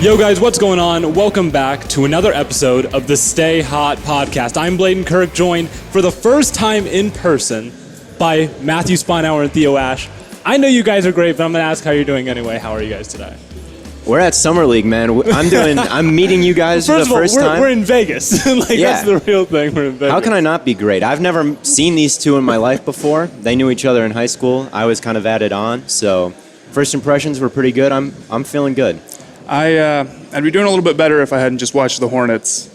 Yo guys, what's going on? Welcome back to another episode of the Stay Hot podcast. I'm Blaiden Kirk, joined for the first time in person by Matthew Spinauer and Theo Ash. I know you guys are great, but I'm going to ask how you're doing anyway. How are you guys today? We're at Summer League, man. I'm meeting you guys for the first time. We're in Vegas. That's the real thing. We're in Vegas. How can I not be great? I've never seen these two in my life before. They knew each other in high school. I was kind of added on, so first impressions were pretty good. I'm feeling good. I'd be doing a little bit better if I hadn't just watched the Hornets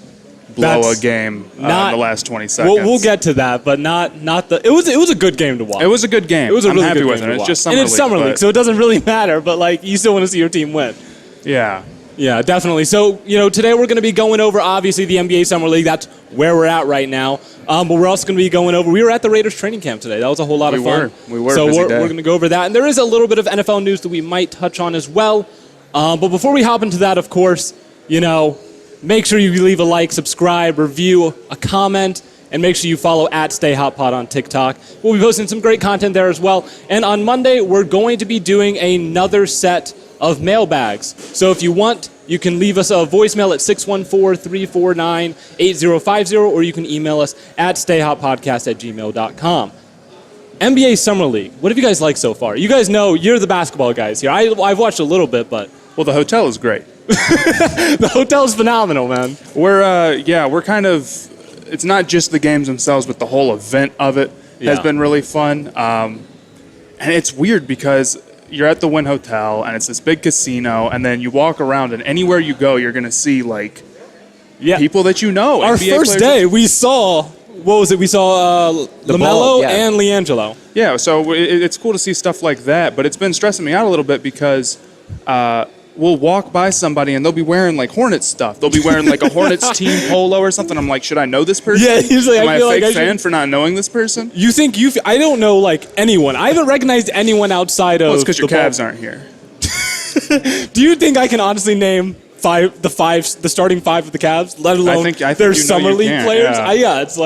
blow a game in the last 20 seconds. We'll get to that, but not the. It was a good game to watch. It was a good game. It was a really I'm happy good with game it. to It's watch. just summer and it's league, summer league, so it doesn't really matter. But you still want to see your team win. Yeah. Yeah, definitely. So, today we're going to be going over, obviously, the NBA Summer League. That's where we're at right now. But we're also going to be going over, we were at the Raiders training camp today. That was a whole lot of fun. We were. So we're going to go over that. And there is a little bit of NFL news that we might touch on as well. But before we hop into that, of course, make sure you leave a like, subscribe, review, a comment, and make sure you follow at StayHotPod on TikTok. We'll be posting some great content there as well. And on Monday, we're going to be doing another set of mailbags. So if you want, you can leave us a voicemail at 614-349-8050, or you can email us at stayhotpodcast@gmail.com. NBA Summer League. What have you guys liked so far? You guys know you're the basketball guys here. I've watched a little bit, but... Well, the hotel is great. The hotel's phenomenal, man. We're kind of... It's not just the games themselves, but the whole event of it has been really fun. And it's weird because you're at the Wynn Hotel, and it's this big casino, and then you walk around, and anywhere you go, you're going to see, people that you know. Our NBA first players. day, we saw... What was it? We saw LaMelo and LiAngelo. Yeah, so it's cool to see stuff like that, but it's been stressing me out a little bit because we'll walk by somebody and they'll be wearing Hornets stuff. They'll be wearing a Hornets team polo or something. I'm like, should I know this person? Yeah, usually Am I I feel a fake like fan for not knowing this person? You think I don't know anyone. I haven't recognized anyone outside of. Well, it's because your Cavs aren't here. Do you think I can honestly name the starting five of the Cavs, let alone I think their summer league players? Yeah. It's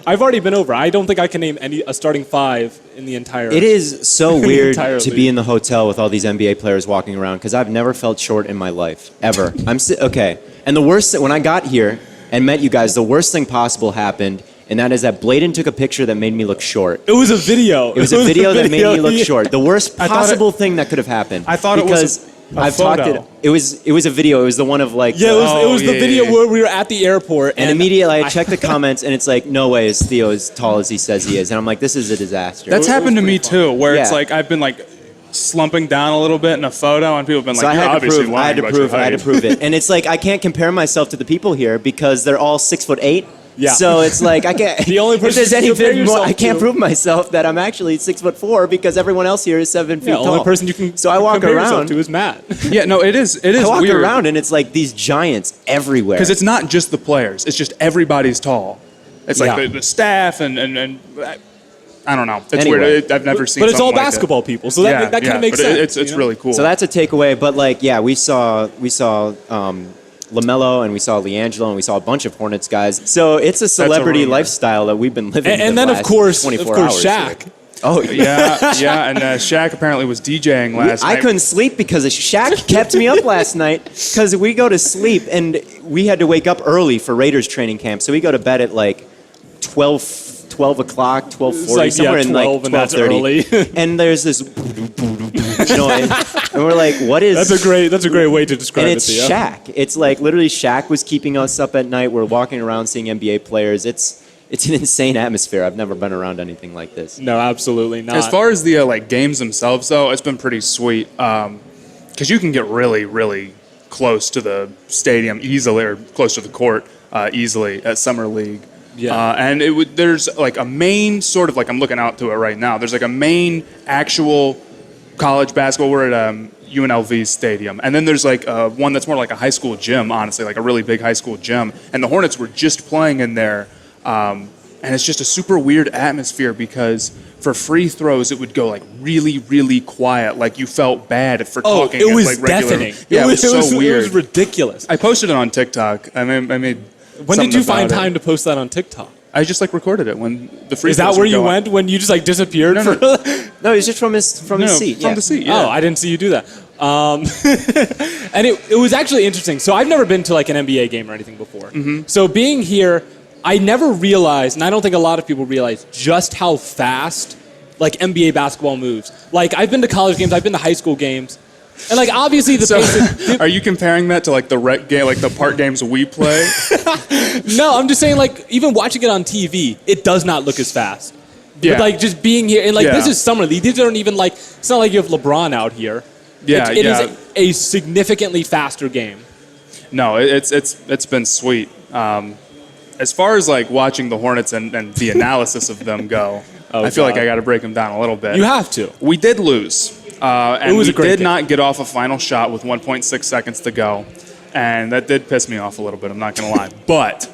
I've already been over. I don't think I can name a starting five in the entire. It is so weird to league. be in the hotel with all these NBA players walking around because I've never felt short in my life, ever. Okay. And the worst, when I got here and met you guys, the worst thing possible happened, and that is that Blaiden took a picture that made me look short. It was a video. It was a video that made me look short. The worst possible thing that could have happened. I thought it was a photo. It was a video. It was the one of it was the video where we were at the airport, and immediately I checked the comments, and it's no way is Theo as tall as he says he is, and I'm like, this is a disaster. That's happened to me too, where it's I've been slumping down a little bit in a photo, and people have been so you're obviously lying about your height. I had to prove it, and it's I can't compare myself to the people here because they're all 6'8". Yeah. So it's I can't. The only person if there's anything more, I can't to. prove myself that I'm actually 6'4" because everyone else here is 7 feet tall. The only person you can. So I walk compare around yourself to is Matt. Yeah, no, it is. It is I walk weird. around and it's these giants everywhere. Because it's not just the players; it's just everybody's tall. It's the staff and I don't know. It's weird. I've never seen. But it's all like basketball people, so that kind of makes sense. It's really cool. So that's a takeaway. But we saw LaMelo and we saw LiAngelo and we saw a bunch of Hornets guys. So it's a celebrity lifestyle that we've been living. And then of course hours Shaq. Here. Oh yeah, and Shaq apparently was DJing last night. I couldn't sleep because Shaq kept me up last night because we go to sleep and we had to wake up early for Raiders training camp. So we go to bed at 12 o'clock, 12:40, somewhere in 12:30. And there's this noise, and we're like, "What is?" That's a great way to describe it. And it's Shaq. It's literally Shaq was keeping us up at night. We're walking around seeing NBA players. It's an insane atmosphere. I've never been around anything like this. No, absolutely not. As far as the games themselves, though, it's been pretty sweet because you can get really, really close to the stadium easily, or close to the court easily at Summer League. Yeah. And there's a main sort of I'm looking out to it right now. There's a main actual college basketball. We're at UNLV stadium, and then there's one that's more like a high school gym. Honestly, a really big high school gym. And the Hornets were just playing in there, and it's just a super weird atmosphere because for free throws it would go really, really quiet. You felt bad for talking. It was deafening. Yeah, it was so weird. It was ridiculous. I posted it on TikTok. I made. When did you find time to post that on TikTok? I just recorded it when the free. Is that where you went when you just disappeared? No, no, he's just from his seat. From the seat. Yeah. Oh, I didn't see you do that. And it was actually interesting. So I've never been to like an NBA game or anything before. So being here, I never realized, and I don't think a lot of people realize, just how fast like NBA basketball moves. Like I've been to college games, I've been to high school games, and like obviously the pace. Are you comparing that to like the rec game, like the park games we play? No, I'm just saying like even watching it on TV, it does not look as fast. Yeah. But like just being here, and like Yeah. this is summer league. These aren't even like, it's not like you have LeBron out here. Yeah, It yeah. is a significantly faster game. No, it's been sweet. As far as like watching the Hornets and the analysis of them go, I feel like I got to break them down a little bit. You have to. We did lose, and It was we a great did game. not get off a final shot with 1.6 seconds to go, and that did piss me off a little bit. I'm not gonna lie, but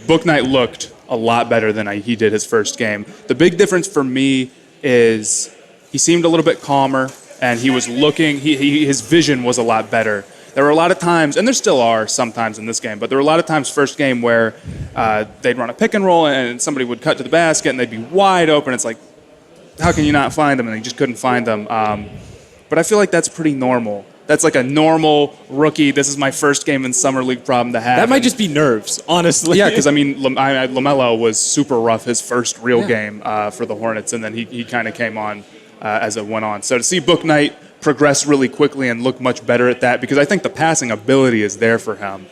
Book Night looked a lot better than he did his first game. The big difference for me is he seemed a little bit calmer, and he was looking. His vision was a lot better. There were a lot of times, and there still are sometimes in this game, but there were a lot of times first game where they'd run a pick and roll and somebody would cut to the basket and they'd be wide open. It's like, how can you not find them? And they just couldn't find them. But I feel like that's pretty normal. That's like a normal rookie. This is my first game in Summer League problem to have. That might just be nerves, honestly. Yeah, because I mean, LaMelo was super rough his first real game for the Hornets, and then he kind of came on as it went on. So to see Book Night progress really quickly and look much better at that, because I think the passing ability is there for him.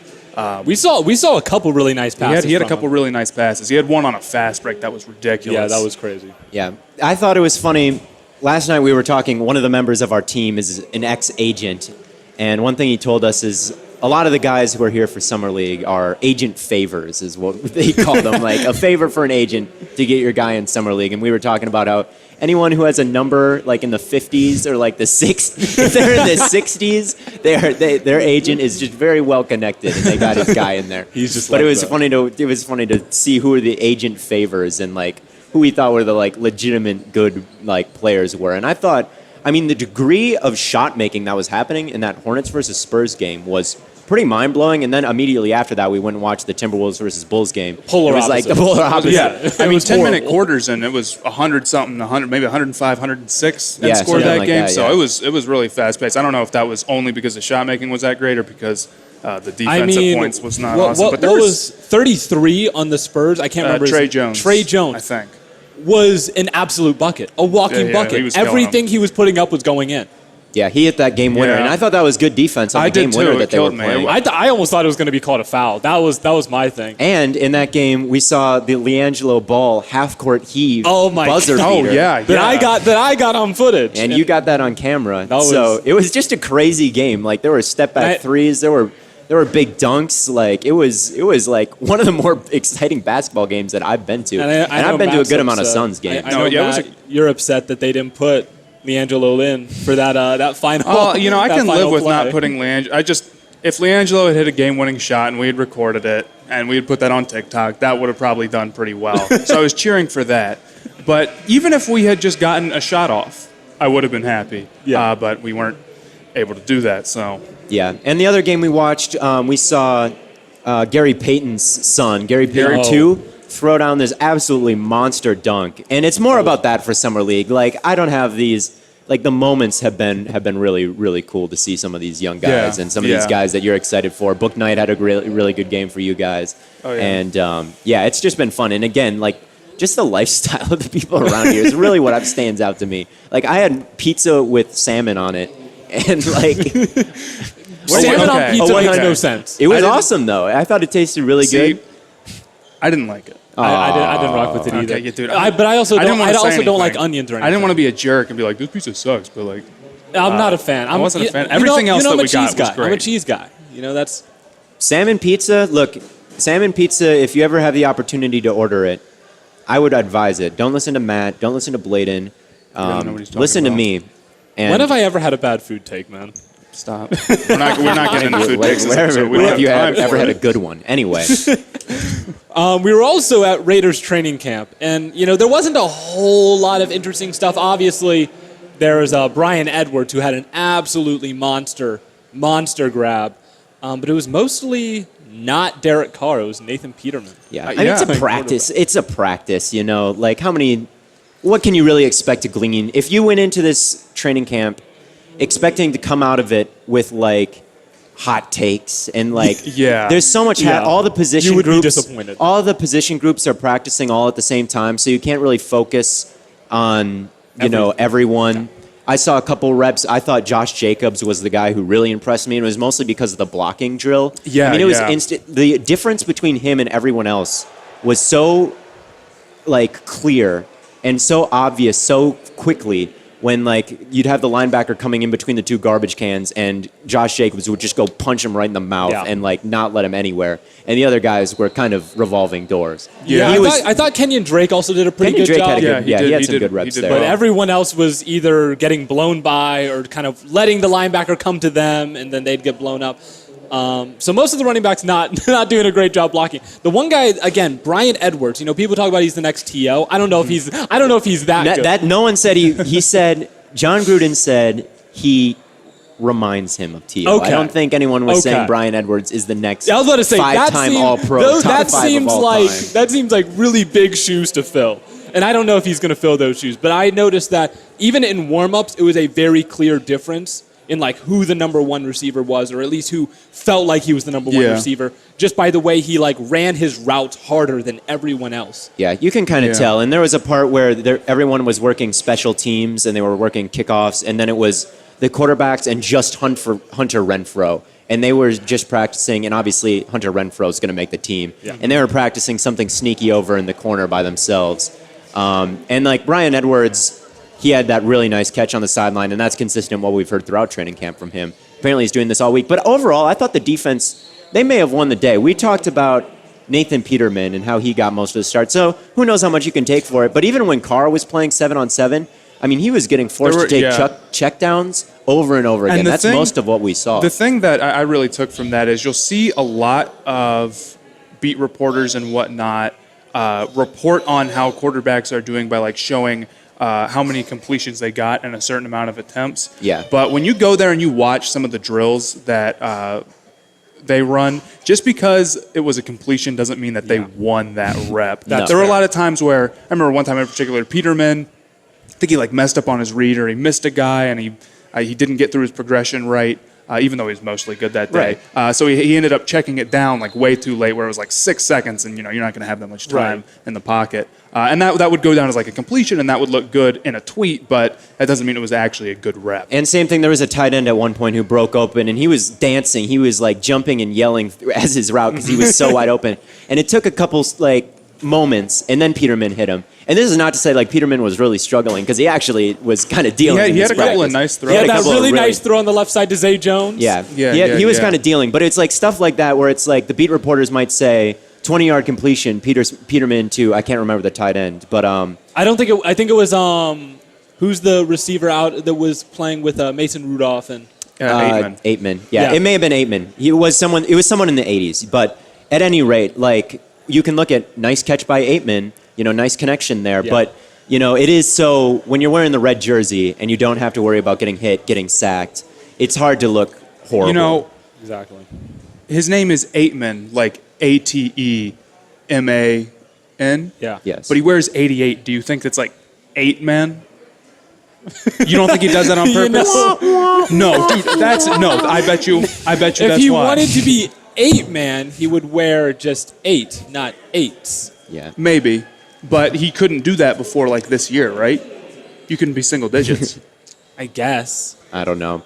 we saw a couple really nice passes. He had a from couple him. really nice passes. He had one on a fast break that was ridiculous. Yeah, that was crazy. Yeah, I thought it was funny. Last night we were talking, one of the members of our team is an ex-agent, and one thing he told us is a lot of the guys who are here for Summer League are agent favors, is what they call them, like a favor for an agent to get your guy in Summer League. And we were talking about how anyone who has a number like in the 50s or like the 60s, if they're in the 60s, their agent is just very well connected, and they got his guy in there. He's just But like it was that. funny to see who are the agent favors and like who we thought were the like legitimate good like players were. And I thought, I mean, the degree of shot making that was happening in that Hornets versus Spurs game was pretty mind blowing. And then immediately after that, we went and watched the Timberwolves versus Bulls game. Polar it was like the opposite. polar opposite. Yeah, I mean, was 10-minute horrible. quarters, and it was 100-something, 100, maybe 105, 106, and Yeah, scored something that like game. that, So yeah. it was really fast-paced. I don't know if that was only because the shot making was that great or because the defense I mean, at points was not what, awesome. What, But there what was 33 on the Spurs? I can't remember. Trey his- Jones. Trey Jones. I think. Was an absolute bucket, a walking Yeah, bucket. he was killing Everything he was putting up was going in. Yeah, he hit that game winner. Yeah. And I thought that was good defense on I the game did winner too. that It they were killed me. playing. I almost thought it was going to be called a foul. That was my thing. And in that game, we saw the LiAngelo Ball half-court heave Oh my buzzer God. Oh beater. yeah, That I got on footage. And you got that on camera. That So was- it was just a crazy game. Like there were step back threes, there were big dunks. Like it was like one of the more exciting basketball games that I've been to. And I know I've been to a Matt's good amount of upset. Suns games. I No, know, yeah, it was Matt, you're upset that they didn't put LiAngelo in for that final. Oh, you know, I that can live final with not play. putting LiAngelo. If LiAngelo had hit a game-winning shot and we had recorded it and we had put that on TikTok, that would have probably done pretty well. So I was cheering for that. But even if we had just gotten a shot off, I would have been happy. Yeah. But we weren't able to do that. So Yeah. And the other game we watched, we saw Gary Payton's son, Gary Payton Oh. 2, throw down this absolutely monster dunk. And it's more about that for Summer League. Like I don't have these. Like the moments have been really, really cool to see some of these young guys Yeah, and some of these yeah. guys that you're excited for. Book Night had a really, really good game for you guys. Oh, yeah. And yeah, it's just been fun. And again, like just the lifestyle of the people around here is really what stands out to me. Like I had pizza with salmon on it, and like Salmon on Okay. pizza Oh, makes okay. no sense. it was I didn't- awesome though. I thought it tasted really see, good. I didn't like it. I didn't rock with it either. Okay, yeah, dude. But I also didn't don't. wanna I say also don't like anything. onions or anything. I didn't want to be a jerk and be like, this pizza sucks, but like, I'm not a fan. I wasn't a fan. Everything else that I'm we a cheese got was guy. I'm a great. cheese guy. You know that's. Salmon pizza, look, salmon pizza, if you ever have the opportunity to order it, I would advise it. Don't listen to Matt. Don't listen to Blaiden. don't know what he's talking Listen to about. me. And When have I ever had a bad food take, man? stop. We're not getting into food takes this episode. We when don't have you time ever for had a it. good one? Anyway, We were also at Raiders training camp, and there wasn't a whole lot of interesting stuff. Obviously, there was Bryan Edwards who had an absolutely monster grab, but it was mostly not Derek Carr. It was Nathan Peterman. yeah. Yeah. I mean, it's a practice. It's a practice, Like, what can you really expect to glean? If you went into this training camp expecting to come out of it with like hot takes and like Yeah. there's so much all the position You would be groups disappointed. all the position groups are practicing all at the same time, so you can't really focus on everyone. I saw a couple reps. I thought Josh Jacobs was the guy who really impressed me, and it was mostly because of the blocking drill. Yeah, I mean, it was yeah. instant. The difference between him and everyone else was so like clear and so obvious so quickly when like you'd have the linebacker coming in between the two garbage cans and Josh Jacobs would just go punch him right in the mouth and like not let him anywhere. And the other guys were kind of revolving doors. Yeah. I thought Kenyon Drake also did a pretty Kenyon good Drake job. had a good, Yeah, he had he some did- good he reps did there. But everyone else was either getting blown by or kind of letting the linebacker come to them, and then they'd get blown up. So most of the running backs not doing a great job blocking. The one guy again, Bryan Edwards. People talk about he's the next Theo. I don't know if he's that good. That no one said he said John Gruden said he reminds him of Theo. Okay. I don't think anyone was Okay. saying Bryan Edwards is the next I was about to say five-time All-Pro, top five of all time. That seems like really big shoes to fill. And I don't know if he's going to fill those shoes, but I noticed that even in warm-ups, it was a very clear difference in like who the number one receiver was, or at least who felt like he was the number one receiver, just by the way he like ran his routes harder than everyone else. Yeah, you can kind of tell. And there was a part where everyone was working special teams and they were working kickoffs, and then it was the quarterbacks and just Hunter Renfrow. And they were just practicing, and obviously Hunter Renfrow is going to make the team. Yeah. And they were practicing something sneaky over in the corner by themselves. And like Bryan Edwards, he had that really nice catch on the sideline, and that's consistent with what we've heard throughout training camp from him. Apparently he's doing this all week. But overall, I thought the defense, they may have won the day. We talked about Nathan Peterman and how he got most of the start. So who knows how much you can take for it. But even when Carr was playing 7-on-7, I mean, he was getting forced to take checkdowns over and over again. That's most of what we saw. The thing that I really took from that is you'll see a lot of beat reporters and whatnot report on how quarterbacks are doing by like showing how many completions they got and a certain amount of attempts. Yeah. But when you go there and you watch some of the drills that they run, just because it was a completion doesn't mean that they won that rep. No. There were a lot of times where, I remember one time in particular, Peterman, I think he like messed up on his read or he missed a guy and he didn't get through his progression right. Even though he was mostly good that day. Right. So he ended up checking it down like way too late where it was like 6 seconds and you're not going to have that much time in the pocket. And that would go down as like a completion and that would look good in a tweet, but that doesn't mean it was actually a good rep. And same thing, there was a tight end at one point who broke open, and he was dancing. He was like jumping and yelling as his route because he was so wide open. And it took a couple like moments, and then Peterman hit him. And this is not to say like Peterman was really struggling, because he actually was kind of dealing. He had a couple practice. of nice throws. He had that really nice throw on the left side to Zay Jones. He was kind of dealing. But it's like stuff like that where it's like the beat reporters might say 20-yard completion, Peterman to, I can't remember the tight end, but I think it was who's the receiver out that was playing with Mason Rudolph and ATEman. Yeah, it may have been ATEman. It was someone in the 80s. But at any rate, like you can look at nice catch by ATEman, nice connection there. Yeah. But it is so when you're wearing the red jersey and you don't have to worry about getting hit, getting sacked, it's hard to look horrible. Exactly. His name is ATEman, like ATEMAN. Yeah. Yes. But he wears 88. Do you think that's like 8 man? You don't think he does that on purpose? No, dude, I bet you If that's he why. wanted to be 8 man, he would wear just 8, not 8s. Yeah. Maybe, but he couldn't do that before like this year, right? You couldn't be single digits. I guess. I don't know.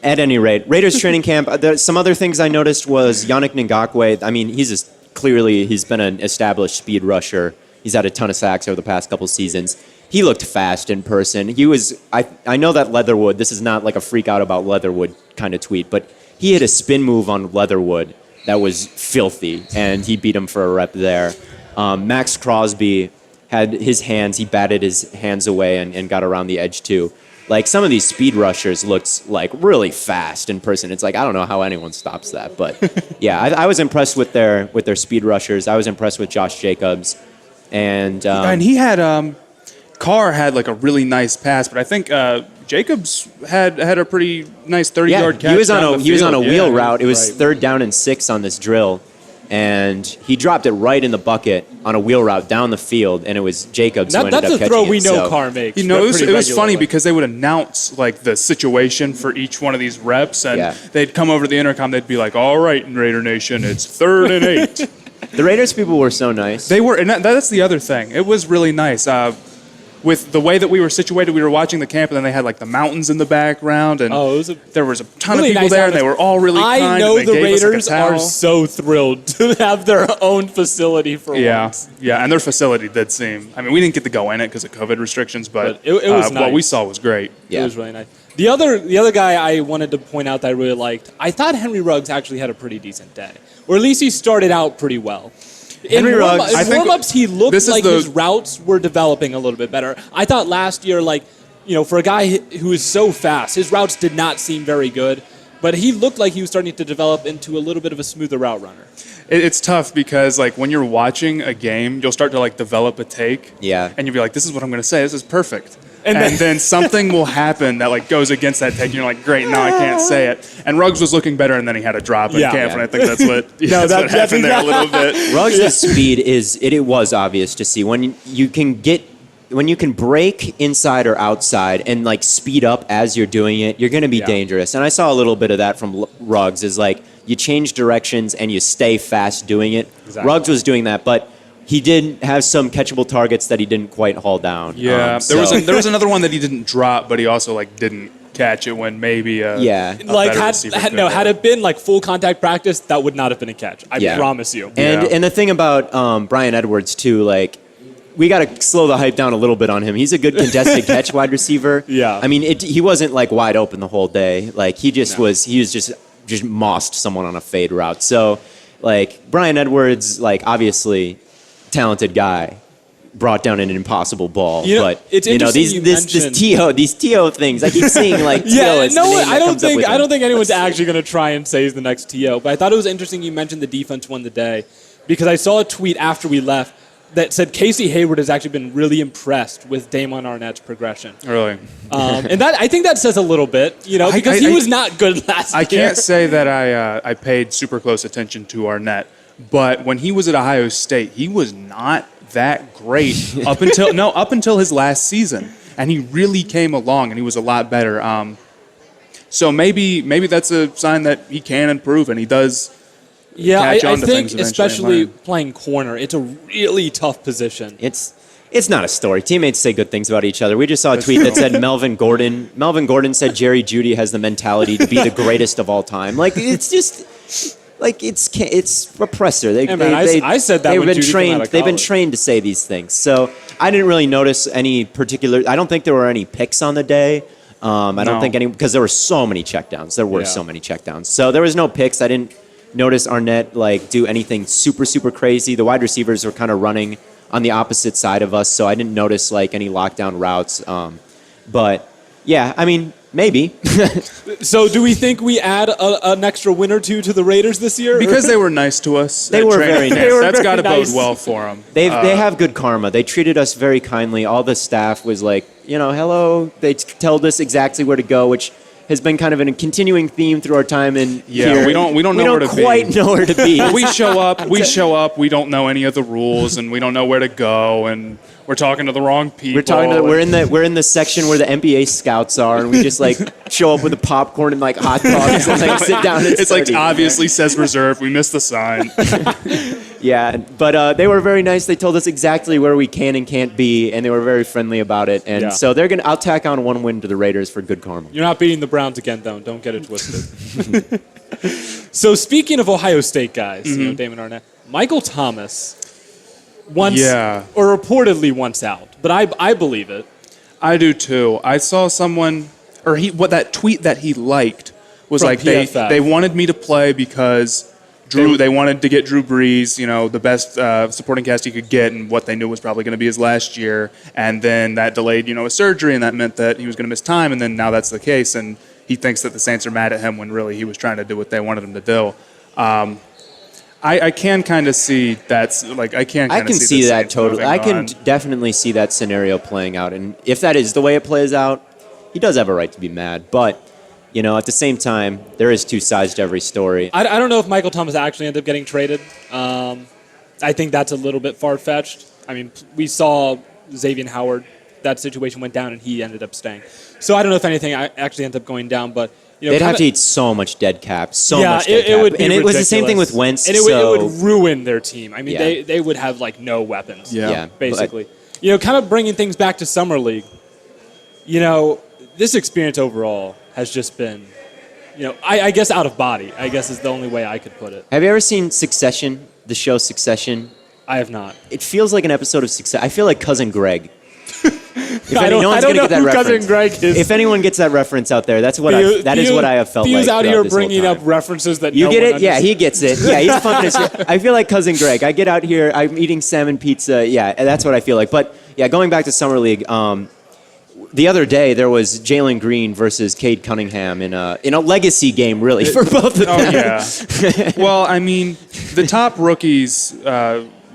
At any rate, Raiders training camp, some other things I noticed was Yannick Ngakoue. I mean, he's been an established speed rusher. He's had a ton of sacks over the past couple seasons. He looked fast in person. He was, I know that Leatherwood, this is not like a freak out about Leatherwood kind of tweet, but he had a spin move on Leatherwood that was filthy, and he beat him for a rep there. Max Crosby had his hands, he batted his hands away and got around the edge too. Like some of these speed rushers looked like really fast in person. It's like, I don't know how anyone stops that, but yeah, I was impressed with their speed rushers. I was impressed with Josh Jacobs. And he had Carr had like a really nice pass, but I think Jacobs had a pretty nice 30-yard catch. He was on a down the wheel field. route. It was 3rd down and 6 on this drill, and he dropped it right in the bucket on a wheel route down the field, and it was Jacobs who ended up catching it. That's a throw we know Carr makes. You know, it was funny because they would announce like the situation for each one of these reps, and they'd come over to the intercom. They'd be like, "All right, Raider Nation, it's 3rd and 8." The Raiders people were so nice. They were, and that's the other thing. It was really nice. With the way that we were situated, we were watching the camp, and then they had like the mountains in the background, and there was a ton of people there, and they were all really kind. I know and the they gave us, Raiders like, a towel. are so thrilled to have their own facility for once. Yeah, and their facility did seem. I mean, we didn't get to go in it because of COVID restrictions, but it was nice. What we saw was great. It was really nice. The other guy I wanted to point out that I really liked, I thought Henry Ruggs actually had a pretty decent day, or at least he started out pretty well. Henry Ruggs, in warm-ups, he looked like his routes were developing a little bit better. I thought last year, for a guy who is so fast, his routes did not seem very good, but he looked like he was starting to develop into a little bit of a smoother route runner. It's tough because, when you're watching a game, you'll start to, develop a take. Yeah. And you'll be like, this is what I'm going to say. This is perfect. And then something will happen that goes against that take. And you're like, great, now I can't say it. And Ruggs was looking better, and then he had a drop in camp, and I think that's what, what happened there a little bit. Ruggs' speed it was obvious to see when you can break inside or outside and speed up as you're doing it, you're going to be dangerous. And I saw a little bit of that from Ruggs. Is you change directions and you stay fast doing it. Exactly. Ruggs was doing that, but he did have some catchable targets that he didn't quite haul down. Yeah, there was another one that he didn't drop, but he also didn't catch it when maybe had it been full contact practice, that would not have been a catch. I promise you. And the thing about Bryan Edwards too, we got to slow the hype down a little bit on him. He's a good contested catch wide receiver. Yeah, I mean he wasn't wide open the whole day. He was just mossed someone on a fade route. So Bryan Edwards, obviously talented guy, brought down an impossible ball. But it's interesting these Theo things. I keep seeing Theo. I don't think anyone's actually going to try and say he's the next Theo. But I thought it was interesting you mentioned the defense won the day, because I saw a tweet after we left that said Casey Hayward has actually been really impressed with Damon Arnette's progression. Really? And I think that says a little bit, because he was not good last year. I can't say that I paid super close attention to Arnette, but when he was at Ohio State, he was not that great up until his last season, and he really came along, and he was a lot better. So maybe that's a sign that he can improve, and he does. Yeah, I think especially playing corner, it's a really tough position. It's not a story. Teammates say good things about each other. We just saw a tweet that said Melvin Gordon said Jerry Jeudy has the mentality to be the greatest of all time. It's just. It's repressor. I said that they've when been Judy trained. came out of They've been college. trained to say these things. So I didn't really notice any particular. I don't think there were any picks on the day. I don't think any, because there were so many checkdowns. There were so many checkdowns. So there was no picks. I didn't notice Arnette do anything super super crazy. The wide receivers were kind of running on the opposite side of us, so I didn't notice any lockdown routes. But yeah, I mean. Maybe. So do we think we add an extra win or two to the Raiders this year? Because they were nice to us. They were very nice. That's got to bode well for them. They have good karma. They treated us very kindly. All the staff was hello. They told us exactly where to go, which has been kind of a continuing theme through our time in here. we don't know where to be. We don't quite know where to be. We show up, we don't know any of the rules, and we don't know where to go, and we're talking to the wrong people. We're in the section where the NBA scouts are, and we just show up with the popcorn and hot dogs and sit down and it's obviously says reserve. We missed the sign. Yeah, but they were very nice. They told us exactly where we can and can't be, and they were very friendly about it. And so I'll tack on one win to the Raiders for good karma. You're not beating the Browns again, though. Don't get it twisted. So speaking of Ohio State guys, Damon Arnette, Michael Thomas or reportedly once out, but I believe it. I do too. I saw someone, that tweet that he liked was From PFF. they wanted me to play because they wanted to get Drew Brees, the best supporting cast he could get, and what they knew was probably going to be his last year. And then that delayed, his surgery, and that meant that he was going to miss time. And then now that's the case, and he thinks that the Saints are mad at him when really he was trying to do what they wanted him to do. I can kind of see that's I can see that totally. I can definitely see that scenario playing out, and if that is the way it plays out, he does have a right to be mad. But at the same time, there is two sides to every story. I don't know if Michael Thomas actually ended up getting traded. I think that's a little bit far-fetched. I mean, we saw Xavier Howard. That situation went down, and he ended up staying. So I don't know if anything actually ended up going down, but they'd have to eat so much dead cap, much dead cap. It would be and ridiculous. It was the same thing with Wentz. And it would ruin their team. I mean, they would have like no weapons. Yeah. Basically. Kind of bringing things back to Summer League. This experience overall has just been, I guess out of body, I guess is the only way I could put it. Have you ever seen Succession, the show Succession? I have not. It feels like an episode of Succession. I feel like Cousin Greg. I don't know who Cousin Greg is. If anyone gets that reference out there, that is what I have felt Theo's like. out here bringing up references that you no get one it. Yeah, he gets it. Yeah, he's pumping his. I feel like Cousin Greg. I get out here. I'm eating salmon pizza. Yeah, that's what I feel like. But yeah, going back to Summer League. The other day there was Jalen Green versus Cade Cunningham in a legacy game, really, for both of them. Oh yeah. Well, I mean, the top rookies,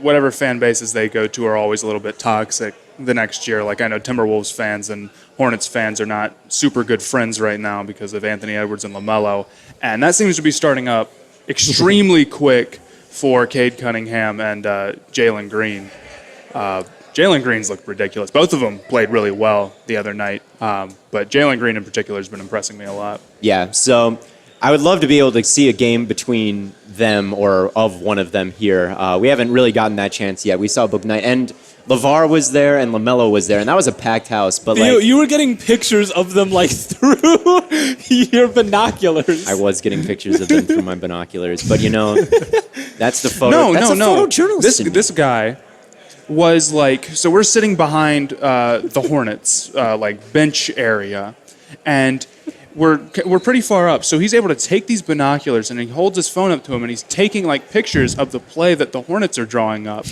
whatever fan bases they go to, are always a little bit toxic the next year. Like I know Timberwolves fans and Hornets fans are not super good friends right now because of Anthony Edwards and LaMelo, and that seems to be starting up extremely quick for Cade Cunningham and Jalen Green. Jalen Green's looked ridiculous. Both of them played really well the other night, but Jalen Green in particular has been impressing me a lot. Yeah, so I would love to be able to see a game between them or of one of them here. We haven't really gotten that chance yet. We saw Book Night, and LeVar was there and LaMelo was there, and that was a packed house. But you were getting pictures of them like through your binoculars. I was getting pictures of them through my binoculars, but that's the photo. No. Photojournalist. This guy was like, so we're sitting behind the Hornets like bench area, and we're pretty far up. So he's able to take these binoculars and he holds his phone up to him and he's taking like pictures of the play that the Hornets are drawing up,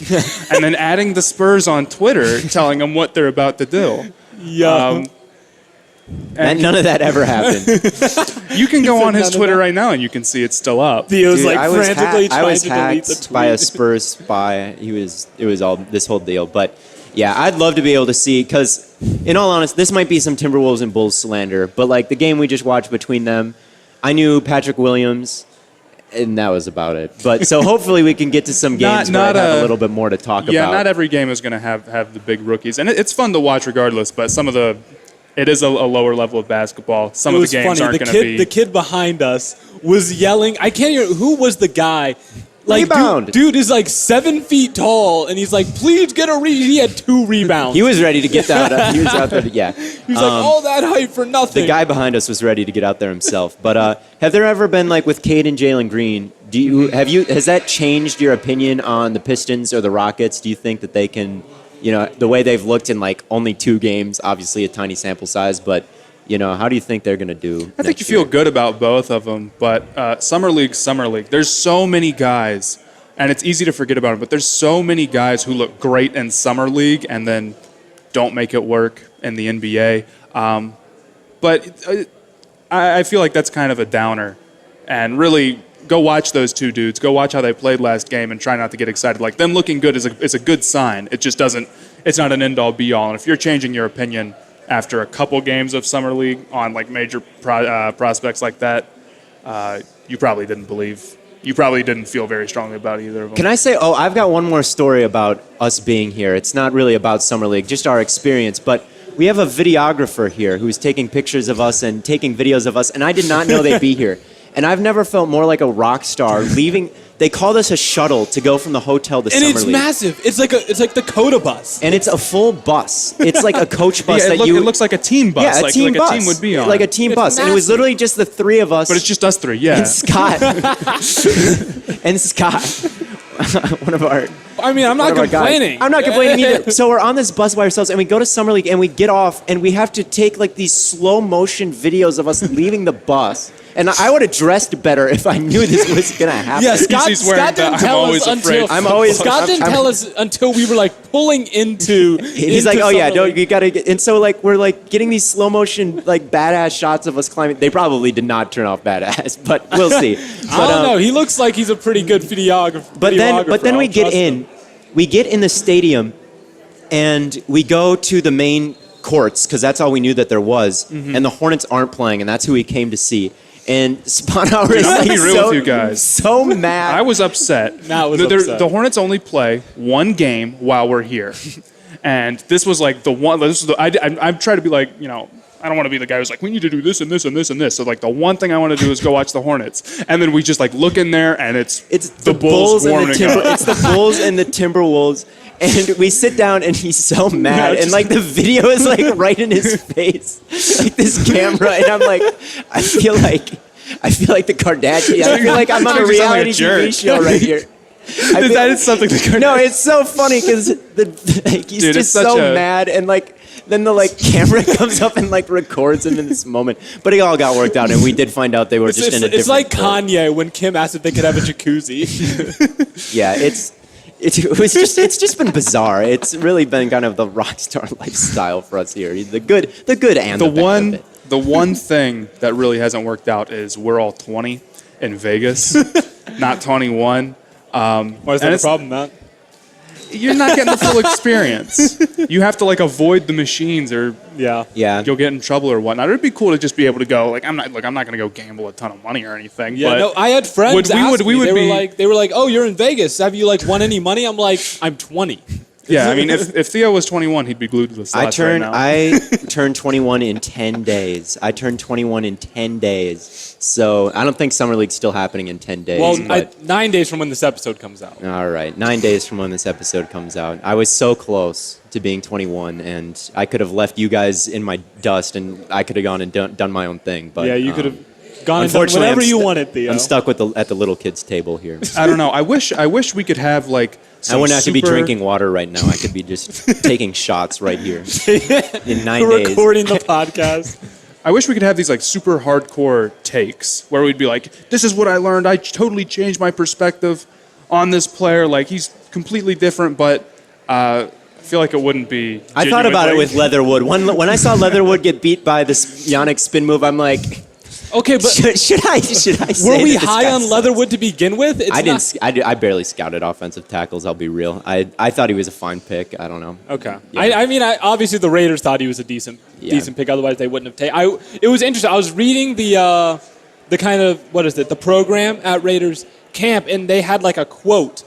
and then adding the Spurs on Twitter, telling them what they're about to do. Yeah. And none of that ever happened. You can go on his Twitter right now and you can see it's still up. Theo's frantically trying to delete the tweet. By a Spurs spy. It was all this whole deal. But yeah, I'd love to be able to see, because in all honesty, this might be some Timberwolves and Bulls slander, but like the game we just watched between them, I knew Patrick Williams, and that was about it. But so hopefully we can get to some games where I have a little bit more to talk about. Yeah, not every game is going to have the big rookies, and it's fun to watch regardless. But it is a lower level of basketball. Some of the games aren't going to be. The kid behind us was yelling. I can't hear. Who was the guy? Like, rebound. Dude is like 7 feet tall, and he's like, please get a rebound. He had 2 rebounds. He was ready to get that. He was out there. Yeah. He was like, all that hype for nothing. The guy behind us was ready to get out there himself. But have there ever been, like with Cade and Jalen Green, has that changed your opinion on the Pistons or the Rockets? Do you think that they can, the way they've looked in like only 2 games, obviously a tiny sample size, but how do you think they're going to do? I think you feel good about both of them, but Summer League. There's so many guys, and it's easy to forget about them, but there's so many guys who look great in Summer League and then don't make it work in the NBA. But I feel like that's kind of a downer. And really, go watch those 2 dudes. Go watch how they played last game and try not to get excited. Like, them looking good is a good sign. It just doesn't – it's not an end-all, be-all. And if you're changing your opinion – after a couple games of Summer League on like major prospects like that, you probably didn't feel very strongly about either of them. Can I say, I've got one more story about us being here. It's not really about Summer League, just our experience, but we have a videographer here who's taking pictures of us and taking videos of us, and I did not know they'd be here. And I've never felt more like a rock star leaving. They called us a shuttle to go from the hotel to Summer League. And it's massive. It's like the Coda bus. And it's a full bus. It's like a coach bus it looks like a team bus. Yeah, a team bus. A team would be on. Like a team bus. Massive. And it was literally just the 3 of us. But it's just us 3, yeah. And Scott. And Scott. One of our... I mean, I'm not complaining. I'm not complaining either. So we're on this bus by ourselves, and we go to Summer League, and we get off, and we have to take like these slow motion videos of us leaving the bus. And I would have dressed better if I knew this was going to happen. Yeah, Scott didn't tell us until we were like pulling into. He's like, you got to get. And so like we're like getting these slow motion like badass shots of us climbing. They probably did not turn off badass, but we'll see. I don't know. He looks like he's a pretty good videographer. But then we get in. We get in the stadium, and we go to the main courts because that's all we knew that there was. And the Hornets aren't playing, and that's who he came to see. And Spanauer is I'll like be real with you guys. so mad. I was upset. Matt was upset. The Hornets only play one game while we're here. And this was like the one. I'm trying to be like, you know, I don't want to be the guy who's like, we need to do this and this and this and this. So like the one thing I want to do is go watch the Hornets. And then we just like look in there and it's the Bulls warming up. It's the Bulls and the Timberwolves. And we sit down and he's so mad. And like the video is like right in his face. Like this camera. And I'm like, I feel like the Kardashians. I feel like I'm on a reality TV show right here. That is something the Kardashians. No, it's so funny because he's just so mad. And like, then the like camera comes up and like records him in this moment. But it all got worked out, and we did find out they were just in a different. It's like Kanye when Kim asked if they could have a jacuzzi. Yeah, it's just been bizarre. It's really been kind of the rock star lifestyle for us here. The good and the bad of it. The one thing that really hasn't worked out is we're all 20 in Vegas, not 21. Why is that a problem, Matt? You're not getting the full experience. You have to like avoid the machines, or Yeah. you'll get in trouble or whatnot. It'd be cool to just be able to go. Like I'm not going to go gamble a ton of money or anything. Yeah, but no, I had friends ask me, they were like, oh, you're in Vegas. Have you like won any money? I'm like, I'm 20. Yeah, I mean, if Theo was 21, he'd be glued to the slots right now. I turned 21 in 10 days. So I don't think Summer League's still happening in 10 days. Well, 9 days from when this episode comes out. All right, 9 days from when this episode comes out. I was so close to being 21, and I could have left you guys in my dust, and I could have gone and done my own thing. But yeah, you could have gone and done whatever you wanted, Theo. I'm stuck at the little kids' table here. I don't know. I wish we could have like. I wouldn't have to be drinking water right now. I could be just taking shots right here in 9 days. Recording the podcast. I wish we could have these like super hardcore takes where we'd be like, this is what I learned. I totally changed my perspective on this player. Like he's completely different, but I feel like it wouldn't be. I thought about it with Leatherwood. When I saw Leatherwood get beat by this Yannick spin move, I'm like, okay, but should I say were we high on Leatherwood to begin with? I barely scouted offensive tackles. I'll be real. I thought he was a fine pick. I don't know. Okay. Yeah. I mean, obviously the Raiders thought he was a decent pick. Otherwise, they wouldn't have taken. It was interesting. I was reading the kind of the program at Raiders camp, and they had like a quote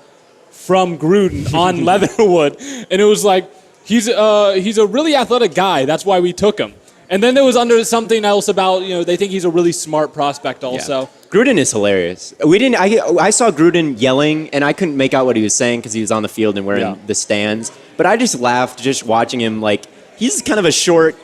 from Gruden on Leatherwood, and it was like he's a really athletic guy. That's why we took him. And then there was under something else about, they think he's a really smart prospect also. Yeah. Gruden is hilarious. I saw Gruden yelling, and I couldn't make out what he was saying because he was on the field and wearing the stands. But I just laughed just watching him. Like, he's kind of a short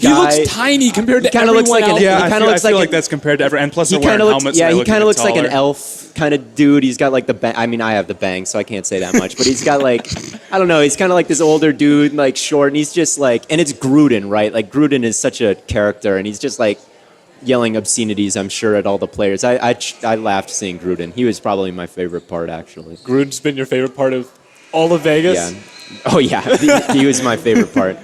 guy. He looks tiny compared to everyone else. I feel like that's compared to everyone. And plus they're wearing helmets. Yeah, he kind of looks like an elf kind of dude. He's got like the bang. I mean, I have the bangs, so I can't say that much. But he's got like, I don't know. He's kind of like this older dude, like short, and he's just like, and it's Gruden, right? Like Gruden is such a character, and he's just like yelling obscenities, I'm sure, at all the players. I laughed seeing Gruden. He was probably my favorite part, actually. Gruden's been your favorite part of all of Vegas? Yeah. Oh, yeah. He was my favorite part.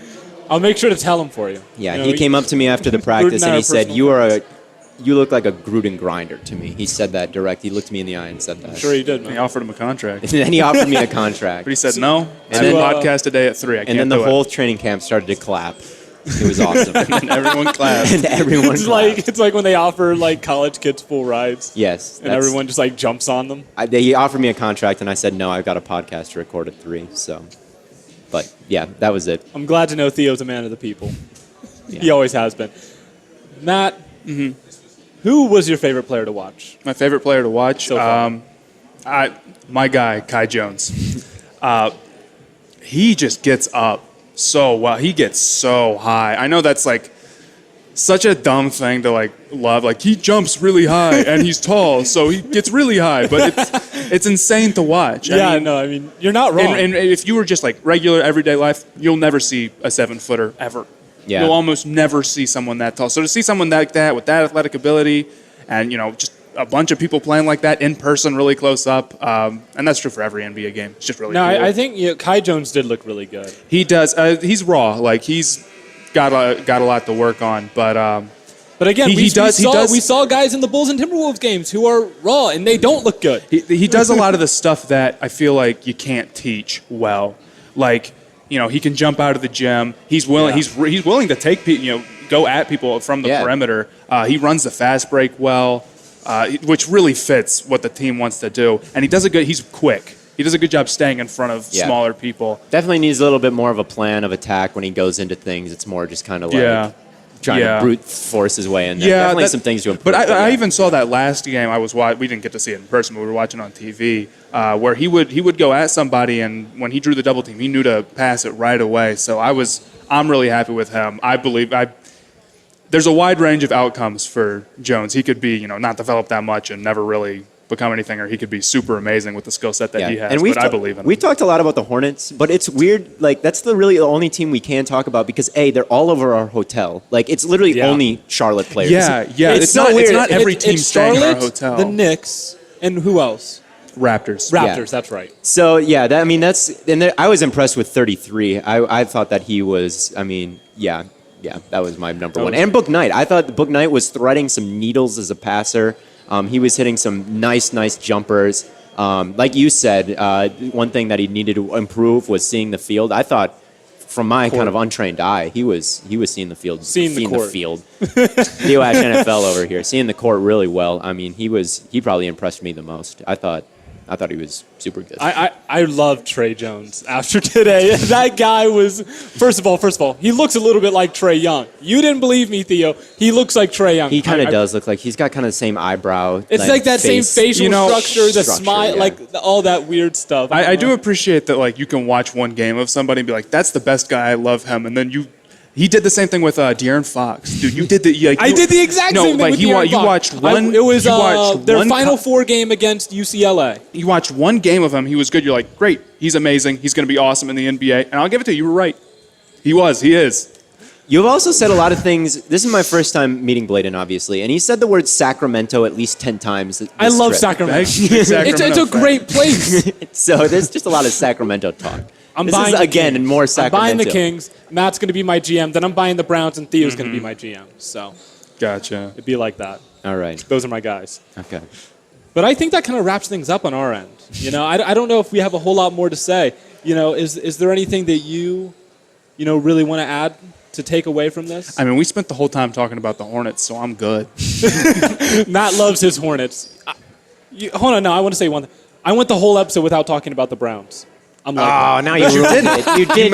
I'll make sure to tell him for you. Yeah, he came up to me after the practice and he said, you look like a Gruden grinder to me. He said that direct. He looked me in the eye and said that. Sure he did, man. He offered him a contract. And then he offered me a contract. But he said, no, I have a podcast today at 3. I can't And then the whole training camp started to clap. It was awesome. And everyone clapped. And everyone clapped. It's like when they offer like college kids full rides. Yes. And everyone just like jumps on them. He offered me a contract and I said, no, I've got a podcast to record at 3. So, but yeah, that was it. I'm glad to know Theo's a man of the people. Yeah. He always has been. Matt, who was your favorite player to watch? My favorite player to watch? So far. My guy, Kai Jones. He just gets up so well. He gets so high. I know that's like such a dumb thing to like love. Like he jumps really high and he's tall, so he gets really high. But it's insane to watch. I mean, you're not wrong. And if you were just like regular everyday life, you'll never see a 7-footer ever. Yeah. You'll almost never see someone that tall. So to see someone like that with that athletic ability, and just a bunch of people playing like that in person, really close up, and that's true for every NBA game. It's just really cool. I think Kai Jones did look really good. He does. He's raw. Like he's got a lot to work on, but again, we saw guys in the Bulls and Timberwolves games who are raw and they don't look good. He does a lot of the stuff that I feel like you can't teach well. Like He can jump out of the gym. He's willing. Yeah. He's willing to take go at people from the perimeter. He runs the fast break well, which really fits what the team wants to do. And he's quick. He does a good job staying in front of smaller people. Definitely needs a little bit more of a plan of attack when he goes into things. It's more just kind of like trying to brute force his way in there. Definitely some things to improve. But I even saw that last game I was watching. We didn't get to see it in person, but we were watching on TV, where he would go at somebody, and when he drew the double team, he knew to pass it right away. So I'm really happy with him. I believe there's a wide range of outcomes for Jones. He could be, not develop that much and never really become anything, or he could be super amazing with the skill set that he has. And I believe in him. We talked a lot about the Hornets, but it's weird. Like, that's the only team we can talk about because they're all over our hotel. Like, it's literally only Charlotte players. Yeah. It's so not, weird. It's not every team staying in our hotel. The Knicks, and who else? Raptors, that's right. So I was impressed with 33. I thought that he was. That was my number one. And Book Knight. I thought Book Knight was threading some needles as a passer. He was hitting some nice jumpers. Like you said, one thing that he needed to improve was seeing the field. I thought, from my kind of untrained eye, he was seeing the field. Seeing the field. Theo Ash NFL over here, seeing the court really well. I mean, he probably impressed me the most. I thought he was super good. I love Trey Jones after today. That guy was, first of all, he looks a little bit like Trae Young. You didn't believe me, Theo. He looks like Trae Young. He kind of does look like he's got kind of the same eyebrow. It's like that face, same facial structure, the smile, like all that weird stuff. I do appreciate that, you can watch one game of somebody and be like, that's the best guy, I love him. And then he did the same thing with De'Aaron Fox. Dude, you did the... I did the exact same thing with De'Aaron Fox. You watched one... It was their Final Four game against UCLA. You watched one game of him. He was good. You're like, great. He's amazing. He's going to be awesome in the NBA. And I'll give it to you. You were right. He is. You've also said a lot of things. This is my first time meeting Blaiden, obviously. And he said the word Sacramento at least 10 times. I love Sacramento. It's a great place. So there's just a lot of Sacramento talk. More Sacramento. I'm buying the Kings. Matt's going to be my GM. Then I'm buying the Browns, and Theo's going to be my GM. So, gotcha. It'd be like that. All right. Those are my guys. Okay. But I think that kind of wraps things up on our end. I don't know if we have a whole lot more to say. Is there anything that you really want to add to take away from this? I mean, we spent the whole time talking about the Hornets, so I'm good. Matt loves his Hornets. Hold on, no, I want to say one thing. I went the whole episode without talking about the Browns. I'm like, now you ruined it. You did.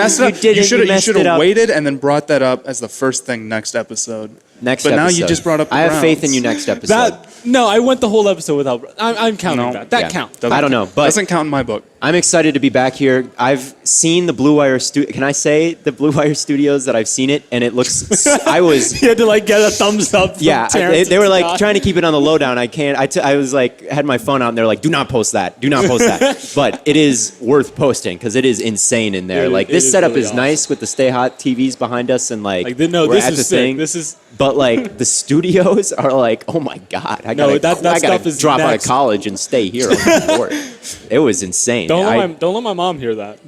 You should have waited and then brought that up as the first thing next episode. But now you just brought up the Browns. I have faith in you next episode. I went the whole episode without. I'm counting that. That counts. I don't know, but doesn't count in my book. I'm excited to be back here. I've seen the Blue Wire Can I say the Blue Wire Studios that I've seen it, and it looks. You had to get a thumbs up. They were trying to keep it on the lowdown. I can't. I was had my phone out, and they're like, "Do not post that. Do not post that." But it is worth posting because it is insane in there. This setup is nice with the Stay Hot TVs behind us, and we're this at is the sick. thing. This is. But the studios are oh my god! I gotta drop out of college and stay here on the board. It was insane. Don't let my mom hear that.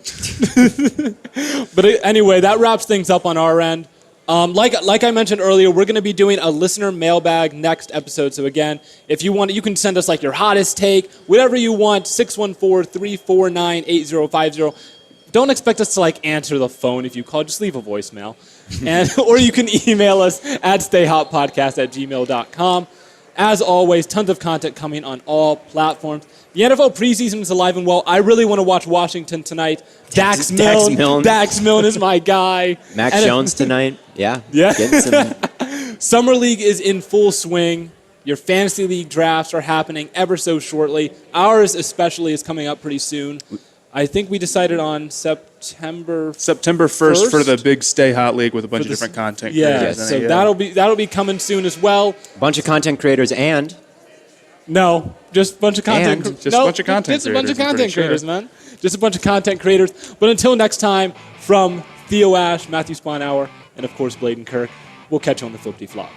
But anyway, that wraps things up on our end. Like I mentioned earlier, we're going to be doing a listener mailbag next episode. So again, if you want, you can send us your hottest take, whatever you want. 614-349-8050. Don't expect us to answer the phone if you call. Just leave a voicemail. Or you can email us at stayhotpodcast@gmail.com. As always, tons of content coming on all platforms. The NFL preseason is alive and well. I really want to watch Washington tonight. Dax Milne. Dax Milne is my guy. Max Jones tonight. Yeah. Summer League is in full swing. Your fantasy league drafts are happening ever so shortly. Ours especially is coming up pretty soon. I think we decided on September 1st for the big Stay Hot League with a bunch of different content creators. So that'll be coming soon as well. A bunch of content creators and... No, just a bunch of content creators. Just a bunch of content creators, man. Just a bunch of content creators. But until next time, from Theo Ash, Matthew Sponhour, and of course Blaiden Kirk, we'll catch you on the Flippity Flop.